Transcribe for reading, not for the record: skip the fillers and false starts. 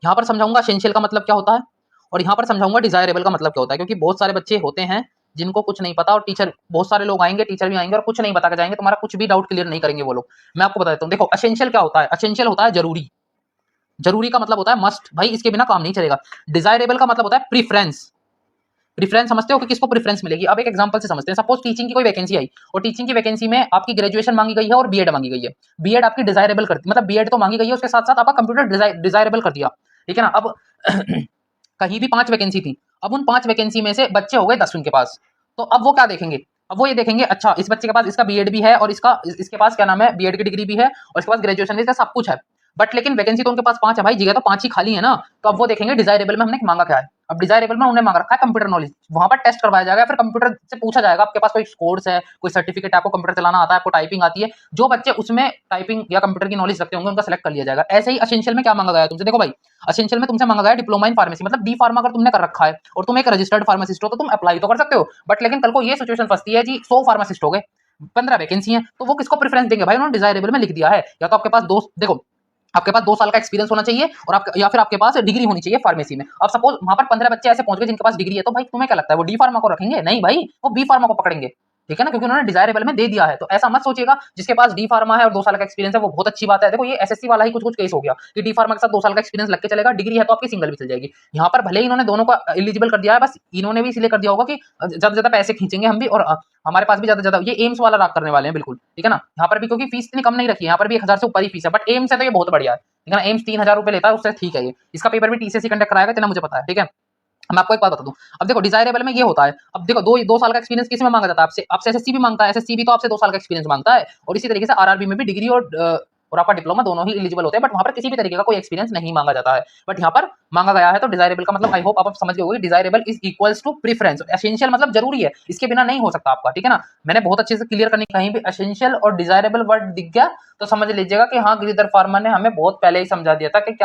यहाँ पर समझाऊंगा एसेंशियल का मतलब क्या होता है और यहाँ पर समझाऊंगा डिजायरेबल का मतलब क्या होता है, क्योंकि बहुत सारे बच्चे होते हैं जिनको कुछ नहीं पता और टीचर, बहुत सारे लोग आएंगे, टीचर भी आएंगे और कुछ नहीं बता के जाएंगे, तुम्हारा कुछ भी डाउट क्लियर नहीं करेंगे वो लोग। मैं आपको बता देता हूँ, देखो एसेंशियल क्या होता है, एसेंशियल होता है जरूरी। जरूरी का मतलब होता है मस्ट, भाई इसके बिना काम नहीं चलेगा। डिजायरेबल का मतलब होता है प्रीफरेंस। प्रेफरेंस समझते हो कि किसको प्रेफरेंस मिलेगी? अब एक एग्जांपल से समझते हैं। सपोज टीचिंग की कोई वैकेंसी आई और टीचिंग की वैकेंसी में आपकी ग्रेजुएशन मांगी गई है और बीएड मांगी गई है। बीएड आपकी डिजायरेबल करती, मतलब बीएड तो मांगी गई है, उसके साथ साथ आपका कंप्यूटर डिजायरेबल कर दिया, ठीक है ना। अब कहीं भी 5 वैकेंसी थी, अब उन 5 वैकेंसी में से बच्चे हो गए 10 उनके पास, तो अब वो क्या देखेंगे? अब वो ये देखेंगे, अच्छा इस बच्चे के पास इसका बीएड भी है और इसके पास क्या नाम है, बीएड की डिग्री भी है और इसके पास ग्रेजुएशन भी है, सब कुछ है, बट लेकिन वैकेंसी तो उनके पास 5 है भाई, जगह तो 5 ही खाली है ना। तो अब वो देखेंगे डिजायरेबल में हमने मांगा क्या है। अब डिजायरेबल में उन्होंने मांग रखा है कंप्यूटर नॉलेज, वहां पर टेस्ट करवाया जाएगा, फिर कंप्यूटर से पूछा जाएगा आपके पास कोई कोर्स है, कोई सर्टिफिकेट है, आपको कंप्यूटर चलाना आता है, आपको टाइपिंग आती है। जो बच्चे उसमें टाइपिंग या कंप्यूटर की नॉलेज रखते होंगे उनका सेलेक्ट कर लिया जाएगा। ऐसे ही एसेंशियल में क्या मांगा गया तुमसे, देखो भाई एसेंशियल में तुमसे मांगा गया डिप्लोमा इन फार्मेसी, मतलब डी फार्मा अगर तुमने कर रखा है और तुम एक रजिस्टर्ड फार्मासिस्ट हो तो तुम अप्लाई तो कर सकते हो, बट लेकिन कल को ये सिचुएशन फंसती है जी 100 फार्मासिस्ट हो गए, 15 वैकेंसी है, तो वो किसको प्रेफरेंस देंगे भाई? उन्होंने डिजायरेबल में लिख दिया है, या तो आपके पास दोस्त, देखो आपके पास 2 साल का एक्सपीरियंस होना चाहिए और या फिर आपके पास डिग्री होनी चाहिए फार्मेसी में। अब सपोज वहां पर 15 बच्चे ऐसे पहुंच गए जिनके पास डिग्री है, तो भाई तुम्हें क्या लगता है वो डी फार्मा को रखेंगे? नहीं भाई, वो बी फार्मा को पकड़ेंगे, ठीक है ना, क्योंकि उन्होंने डिजायरेबल में दे दिया है। तो ऐसा मत सोचिएगा जिसके पास डी फार्मा है और 2 साल का एक्सपीरियंस है वो बहुत अच्छी बात है। देखो ये एसएससी वाला ही कुछ कुछ केस हो गया कि डी फार्मा के साथ 2 साल का एक्सपीरियंस लग के चलेगा, डिग्री है तो आपकी सिंगल भी चल जाएगी। यहाँ पर भले ही इन्होंने दोनों को एलिजिबल कर दिया है, बस इन्होंने भी इसलिए कर दिया होगा कि ज्यादा ज्यादा पैसे खींचेंगे हम भी और हमारे पास भी ज्यादा ज्यादा, ये एम्स वाला राग करने वाले हैं बिल्कुल, ठीक है ना। यहाँ पर भी क्योंकि फीस इतनी कम नहीं रखी है, यहाँ पर भी 1000 से ऊपर ही फीस है, बट एम्स है तो ये बहुत बढ़िया है, ठीक है ना। एम्स 3000 रुपए लेता है, उससे ठीक है ये, इसका पेपर भी टीसीएस कंडक्ट कराएगा, इतना मुझे पता है, ठीक है। मैं आपको एक बात बता दूं, अब देखो डिजायरेबल में ये होता है, अब देखो 2 साल का एक्सपीरियंस किस में मांगा जाता है? आपसे एसएससी भी मांगता है, एसएससी भी तो आपसे 2 साल का एक्सपीरियंस मांगता है, और इसी तरीके से आरआरबी में भी डिग्री और आपका डिप्लोमा दोनों ही एलिजिबल होते हैं, बट वहां पर किसी भी तरीके का कोई एक्सपीरियंस नहीं मांगा जाता है, बट यहाँ पर मांगा गया है। तो डिजायरेबल का मतलब आई होप आप समझ गए होंगे, desirable is equals to preference. Essential मतलब जरूरी है, इसके बिना नहीं हो सकता आपका, ठीक है ना। मैंने बहुत अच्छे से क्लियर करने, कहीं भी एसेंशियल और डिजायरेबल वर्ड दिख गया तो समझ लीजिएगा कि हाँ गिरिधर फार्मा ने हमें बहुत पहले ही समझा दिया था कि क्या